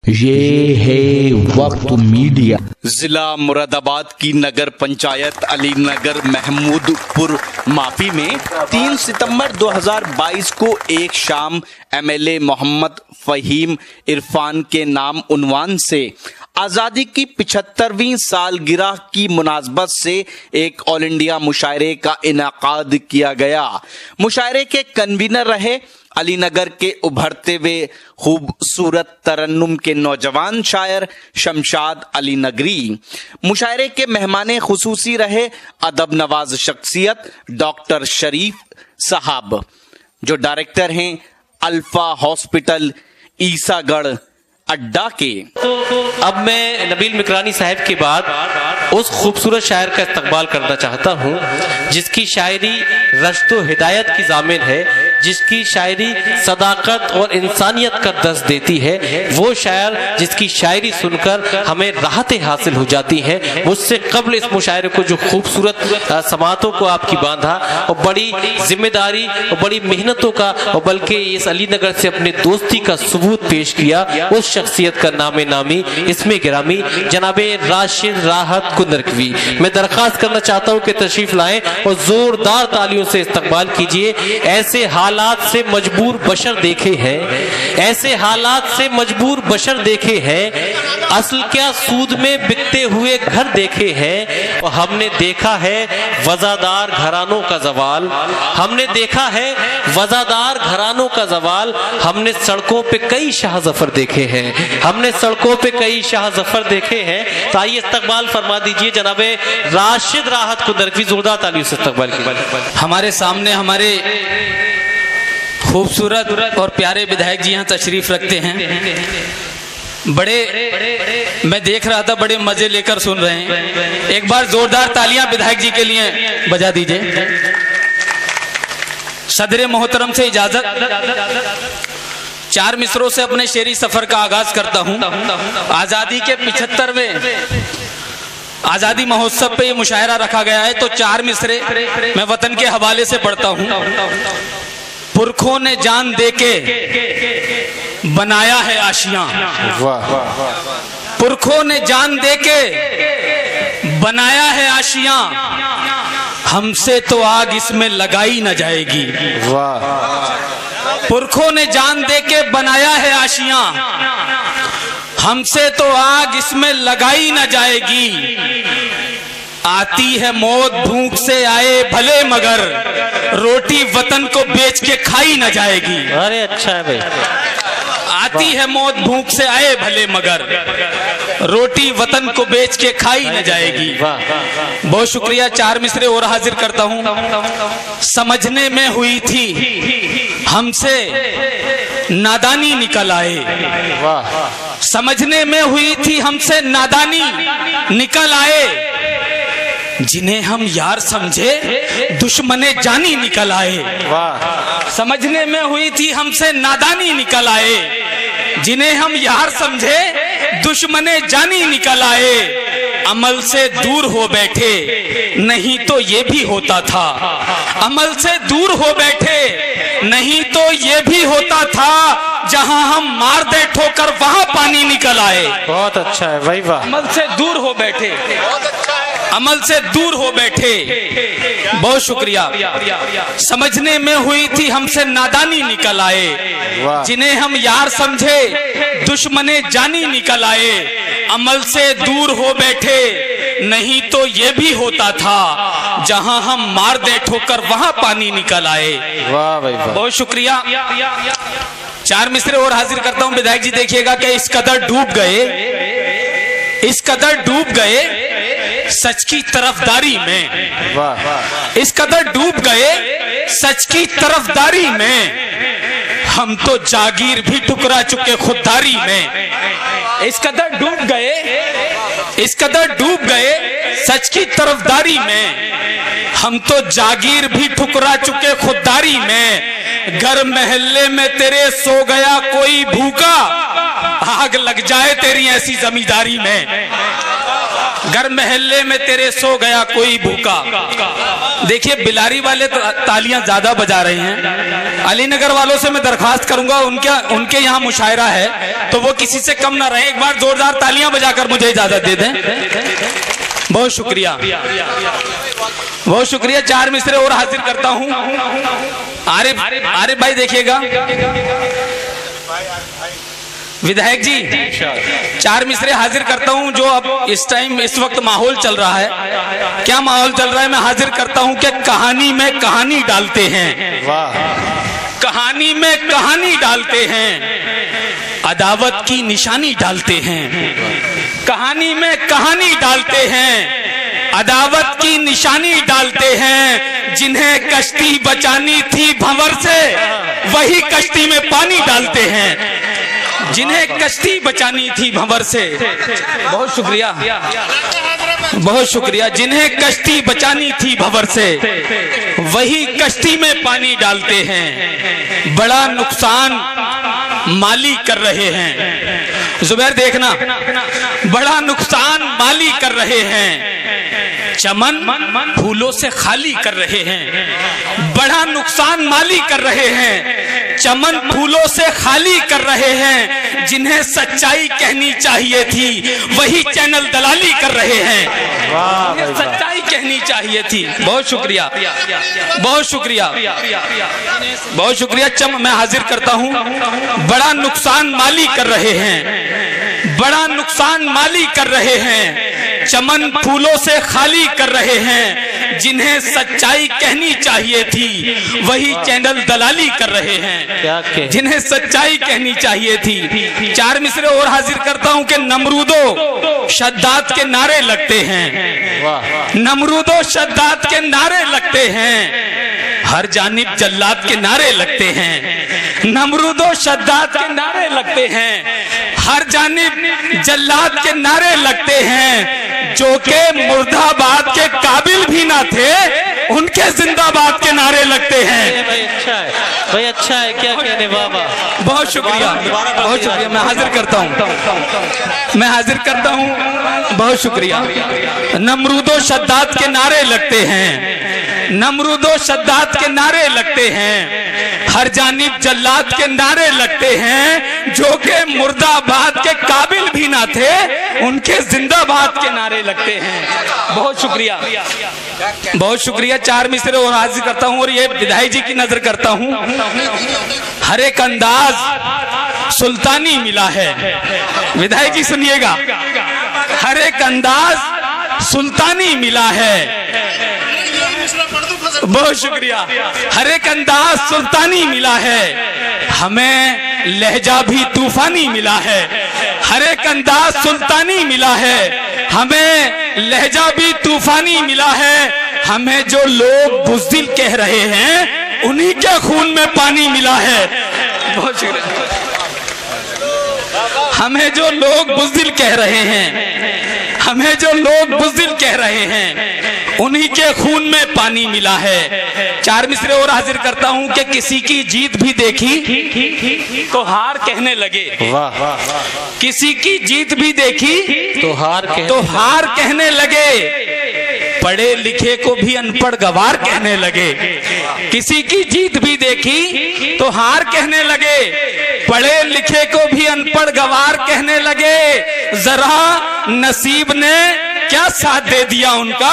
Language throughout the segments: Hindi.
ये है वक्त मीडिया। जिला मुरादाबाद की नगर पंचायत अलीनगर महमूदपुर माफी में 3 सितंबर 2022 को एक शाम एमएलए मोहम्मद फहीम इरफान के नाम उन्वान से आज़ादी की 75वीं सालगिरह की मुनासबत से एक ऑल इंडिया मुशायरे का इनाकाद किया गया। मुशायरे के कन्वीनर रहे अलीनगर के उभरते हुए खूबसूरत तरन्नुम के नौजवान शायर शमशाद अली नगरी। मुशायरे के मेहमाने खुसूसी रहे अदब नवाज शख्सियत डॉक्टर शरीफ साहब, जो डायरेक्टर हैं अल्फा हॉस्पिटल ईसागढ़ अड्डा के। अब मैं नबील मिकरानी साहब के बाद उस खूबसूरत शायर का इस्तकबाल करना चाहता हूँ जिसकी शायरी रश्तो हिदायत की जामिन है, जिसकी शायरी सदाकत और इंसानियत का दर्स देती है। वो शायर जिसकी शायरी सुनकर हमें राहतें हासिल हो जाती हैं। मुझसे कबल इस मुशायरे को जो खूबसूरत समातों को आपकी बांधा और बड़ी जिम्मेदारी और बड़ी मेहनतों का और बल्कि इस अलीनगर से अपने दोस्ती का सबूत पेश किया, उस शख्सियत का नामे नामी इसमें गिरामी जनाबे राशिद राहत कुंदरकवी। मैं दरख्वास्त करना चाहता हूँ कि तशरीफ लाएं और जोरदार तालियों से इस्तकबाल कीजिए। ऐसे हालात से मजबूर बशर देखे हैं, ऐसे हालात से मजबूर बशर देखे हैं, असल क्या सूद में बिकते हुए घर देखे हैं। और हमने देखा है वजादार घरानों का जवाल, हमने देखा है वजादार घरानों का जवाल। हमने सड़कों पे कई शाह जफर देखे हैं, हमने सड़कों पे कई शाह जफर देखे हैं। तो आइए इस्तकबाल फरमा दीजिए जनाबे राशिद राहत कुंदरकवी। जोरदार तालियों से इस्तकबाल कीजिए। हमारे सामने हमारे खूबसूरत और प्यारे विधायक जी यहाँ तशरीफ रखते हैं। बड़े मैं देख रहा था, बड़े मजे लेकर सुन रहे हैं। एक बार जोरदार तालियां विधायक जी के लिए बजा दीजिए। सदर मोहतरम से इजाजत, 4 मिसरों से अपने शेरी सफर का आगाज करता हूं। आजादी के 75वें आजादी महोत्सव पे ये मुशायरा रखा गया है, तो 4 मिसरे मैं वतन के हवाले से पढ़ता हूं। पुरखों ने जान देके बनाया है आशियां, पुरखों ने जान देके बनाया है आशियां, हमसे तो आग इसमें लगाई न जाएगी। पुरखों ने जान देके बनाया है आशियां, हमसे तो आग इसमें लगाई न जाएगी। आती है मौत भूख से आए भले मगर रोटी वतन को बेच के खाई न जाएगी। अरे अच्छा है भाई। आती है मौत भूख से आए भले मगर रोटी वतन को बेच के खाई न जाएगी। बहुत शुक्रिया। 4 मिसरे और हाजिर करता हूं। समझने में हुई थी हमसे नादानी निकल आए, समझने में हुई थी हमसे नादानी निकल आए। जिन्हें हम यार समझे दुश्मने जानी निकल आए। समझने में हुई थी हमसे नादानी निकल आए, जिन्हें हम यार समझे दुश्मने जानी निकल आए। अमल से दूर हो बैठे नहीं तो ये भी होता था, अमल से दूर हो बैठे नहीं तो ये भी होता था। जहां हम मार दे ठोकर वहां पानी निकल आए। बहुत अच्छा है भाई, वाह। अमल से दूर हो बैठे, अमल से दूर हो बैठे। बहुत शुक्रिया। समझने में हुई थी हमसे नादानी निकल आए, जिन्हें हम यार समझे दुश्मने जानी निकल आए। अमल से दूर हो बैठे नहीं तो ये भी होता था, जहां हम मार दे ठोकर वहां पानी निकल आए। वाह भाई वाह। बहुत शुक्रिया। 4 मिसरे और हाजिर करता हूं। विधायक जी देखिएगा कि इस कदर डूब गए, इस कदर डूब गए सच की तरफदारी में, इस कदर डूब गए सच की तरफदारी में। हम तो जागीर भी ठुकरा चुके खुददारी में। इस कदर डूब गए, इस कदर डूब गए सच की तरफदारी में। हम तो जागीर भी ठुकरा चुके खुददारी में। घर महल्ले में तेरे सो गया कोई भूखा, आग लग जाए तेरी ऐसी जमींदारी में। घर महल्ले में तेरे सो गया कोई भूखा, देखिए बिलारी वाले तालियां ज्यादा बजा रहे हैं। अलीनगर वालों से मैं दरखास्त करूंगा, उनके यहाँ मुशायरा है तो वो किसी से कम ना रहे। एक बार जोरदार तालियां बजाकर मुझे इजाजत दे दें। बहुत शुक्रिया, बहुत शुक्रिया। 4 मिसरे और हाजिर करता हूं। आरिफ भाई देखिएगा, विधायक जी 4 मिसरे हाजिर करता हूं। जो अब इस टाइम इस वक्त माहौल चल रहा है, क्या माहौल चल रहा है, मैं हाजिर करता हूं कि कहानी में कहानी डालते हैं। वाह, कहानी में कहानी डालते हैं, अदावत की निशानी डालते हैं। कहानी में कहानी डालते हैं, अदावत की निशानी डालते हैं। जिन्हें कश्ती बचानी थी भंवर से, वही कश्ती में पानी डालते हैं। जिन्हें कश्ती बचानी थी भंवर से, बहुत शुक्रिया, बहुत शुक्रिया। जिन्हें कश्ती बचानी थी भंवर से, वही कश्ती में पानी डालते हैं। बड़ा नुकसान माली कर रहे हैं। जुबैर देखना, बड़ा नुकसान माली कर रहे हैं। चमन फूलों से खाली कर रहे हैं। बड़ा नुकसान माली कर रहे हैं। चमन फूलों से खाली कर रहे हैं। जिन्हें सच्चाई कहनी चाहिए थी, वही चैनल दलाली कर रहे हैं। सच्चाई कहनी चाहिए थी। बहुत शुक्रिया, बहुत शुक्रिया, बहुत शुक्रिया। मैं हाजिर करता हूं। बड़ा नुकसान माली कर रहे हैं, बड़ा नुकसान माली कर रहे हैं। चमन फूलों से खाली कर रहे हैं। जिन्हें सच्चाई कहनी चाहिए थी, वही चैनल दलाली कर रहे हैं। जिन्हें सच्चाई कहनी चाहिए थी। 4 मिसरे और हाजिर करता हूं कि नमरूदो शद्दात के नारे लगते हैं। नमरूदो शद्दात के नारे लगते हैं। हर जानिब जल्लाद के नारे लगते हैं। नमरूदो शद्दात के नारे लगते हैं। हर जानिब जल्लाद के नारे लगते हैं। जो के मुर्दाबाद के काबिल भी ना थे, उनके जिंदाबाद के नारे लगते हैं। भाई अच्छा है, भाई अच्छा है, क्या कहने बाबा। बहुत शुक्रिया, बहुत शुक्रिया। मैं हाजिर करता हूँ, मैं हाजिर करता हूँ। बहुत शुक्रिया। नमरूदो शद्दात के नारे लगते हैं। नमरूदो शद्दात के नारे लगते हैं। हर जानिब जल्लाद के नारे लगते हैं। जो के मुर्दाबाद के काबिल भी ना थे, उनके जिंदाबाद के नारे लगते हैं। बहुत शुक्रिया, बहुत शुक्रिया। 4 मिसरे और हाजिर करता हूं और ये विधायक जी की नजर करता हूं। हर एक अंदाज सुल्तानी मिला है। विधायक जी सुनिएगा, हर एक अंदाज सुल्तानी मिला है। बहुत शुक्रिया। हर एक अंदाज सुल्तानी मिला है। हमें लहजा भी तूफानी मिला है। हर एक अंदाज सुल्तानी मिला है। हमें लहजा भी तूफानी मिला है। हमें जो लोग बुज़दिल कह रहे हैं, उन्हीं के खून में पानी मिला है। बहुत शुक्रिया। हमें जो लोग बुज़दिल कह रहे हैं, हमें जो लोग बुज़दिल कह रहे हैं, उन्हीं के खून में पानी मिला है। 4 मिसरे और हाजिर करता हूं कि किसी की जीत भी देखी तो हार कहने लगे। वाह वाह, किसी की जीत भी देखी तो हार कहने लगे। पढ़े लिखे को भी अनपढ़ गवार कहने लगे। किसी की जीत भी देखी तो हार कहने लगे। पढ़े लिखे को भी अनपढ़ गवार कहने लगे। जरा नसीब ने क्या साथ दे दिया उनका,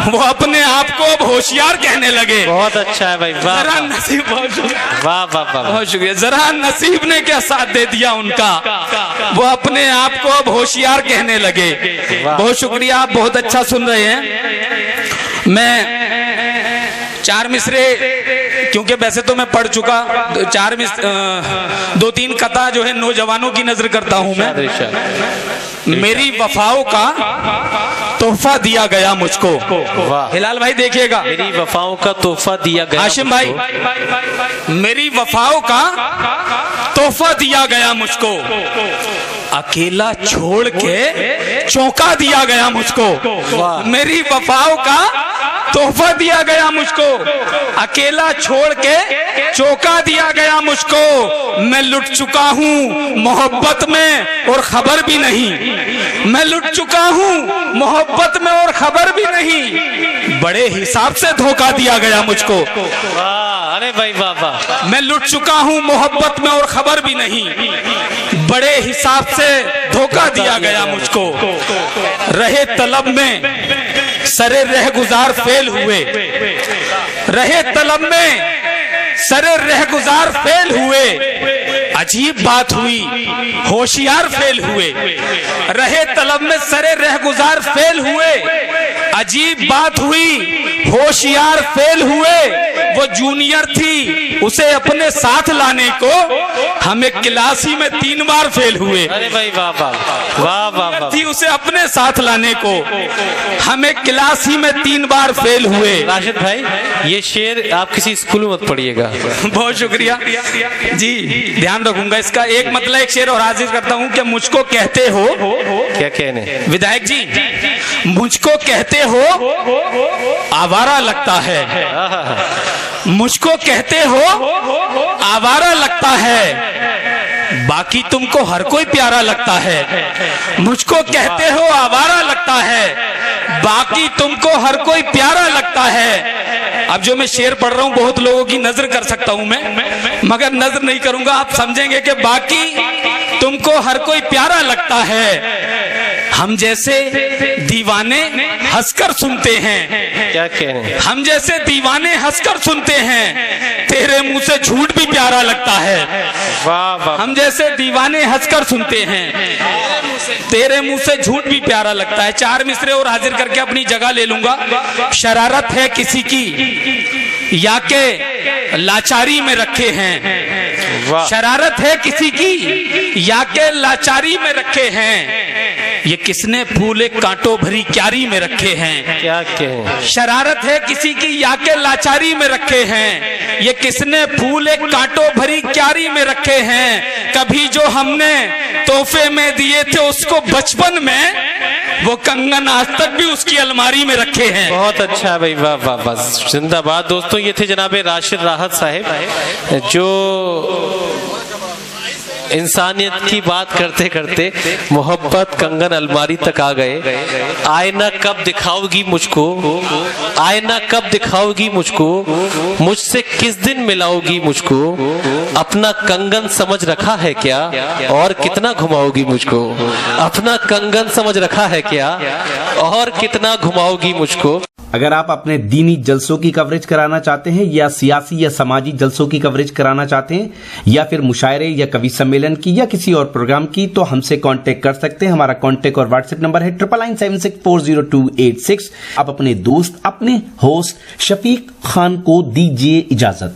वो अपने आप को अब होशियार कहने लगे। बहुत अच्छा है भाई, वाह। जरा नसीब, वाह वाह वाह, बहुत शुक्रिया। जरा नसीब ने क्या साथ दे दिया उनका, वो अपने आप को अब होशियार कहने लगे। बहुत शुक्रिया, आप बहुत अच्छा सुन रहे हैं। मैं 4 मिसरे, क्योंकि वैसे तो मैं पढ़ चुका, 2-3 कथा जो है नौजवानों की नजर करता हूं मैं। मेरी वफाओं का तोहफा दिया गया मुझको। वाह। हिलाल भाई देखिएगा, मेरी वफाओं का तोहफा दिया गया। हाशिम भाई, मेरी वफाओं का तोहफा दिया गया मुझको। अकेला छोड़ के चौंका दिया गया मुझको। मेरी वफाओं का तोहफा दिया गया मुझको, अकेला छोड़ के चौका दिया गया मुझको। मैं लुट चुका हूँ मोहब्बत में और खबर भी नहीं, मैं लुट चुका हूँ मोहब्बत में और खबर भी नहीं। बड़े हिसाब से धोखा दिया गया मुझको। अरे भाई वाह। मैं लुट चुका हूँ मोहब्बत में और खबर भी नहीं, बड़े हिसाब से धोखा दिया गया मुझको। रहे तलब में सरे रह गुजार फेल हुए, रहे तलब में सरे रह गुजार फेल हुए। अजीब बात हुई होशियार फेल हुए, रहे तलब में सरे रह गुजार फेल हुए। अजीब बात हुई होशियार फेल हुए। वो जूनियर थी, उसे अपने साथ लाने को हम एक क्लास ही में 3 बार फेल हुए। अरे भाई वाह वाह वाह वाह। थी उसे अपने साथ लाने को हम एक क्लास ही में 3 बार फेल हुए। राशिद भाई, ये शेर आप किसी स्कूल में मत पढ़िएगा। बहुत शुक्रिया जी, ध्यान रखूंगा इसका। एक मतलब एक शेर और हाजिर करता हूँ कि मुझको कहते हो, क्या कहने विधायक जी, मुझको कहते हो आवारा लगता है, मुझको कहते हो आवारा लगता है, बाकी तुमको हर कोई प्यारा लगता है। मुझको कहते हो आवारा लगता है, बाकी तुमको हर कोई प्यारा लगता है। अब जो मैं शेर पढ़ रहा हूं बहुत लोगों की नजर कर सकता हूं मैं, मगर नजर नहीं करूंगा। आप समझेंगे कि बाकी तुमको हर कोई प्यारा लगता है। हम जैसे दीवाने हंसकर सुनते हैं, क्या कहने, हम जैसे दीवाने हंसकर सुनते हैं, तेरे मुंह से झूठ भी प्यारा लगता है। वाह वाह। हम जैसे दीवाने हंसकर सुनते हैं, तेरे मुंह से झूठ भी प्यारा लगता है। 4 मिसरे और हाजिर करके अपनी जगह ले लूंगा। शरारत है किसी की या के लाचारी में रखे हैं, शरारत है किसी की या के लाचारी में रखे हैं। ये किसने फूले कांटों भरी क्यारी में रखे हैं। क्या कहें, शरारत है किसी की या के लाचारी में रखे हैं। ये किसने फूले कांटों भरी क्यारी में रखे हैं। कभी जो हमने तोहफे में दिए थे उसको बचपन में, वो कंगन आज तक भी उसकी अलमारी में रखे हैं। बहुत अच्छा भाई, वाह वाह वाह, जिंदाबाद। दोस्तों ये थे जनाबे राशिद राहत साहब, जो इंसानियत की बात करते करते मोहब्बत कंगन अलमारी तक आ गए। आईना कब दिखाओगी मुझको, आईना कब दिखाओगी मुझको, मुझसे किस दिन मिलाओगी मुझको, अपना कंगन समझ रखा है क्या और कितना घुमाओगी मुझको, अपना कंगन समझ रखा है क्या और कितना घुमाओगी मुझको। अगर आप अपने दीनी जलसों की कवरेज कराना चाहते हैं या सियासी या समाजी जलसों की कवरेज कराना चाहते हैं या फिर मुशायरे या कवि सम्मेलन की या किसी और प्रोग्राम की, तो हमसे कांटेक्ट कर सकते हैं। हमारा कांटेक्ट और व्हाट्सएप नंबर है 9976400286। आप अपने दोस्त, अपने होस्ट शफीक खान को दीजिए इजाजत।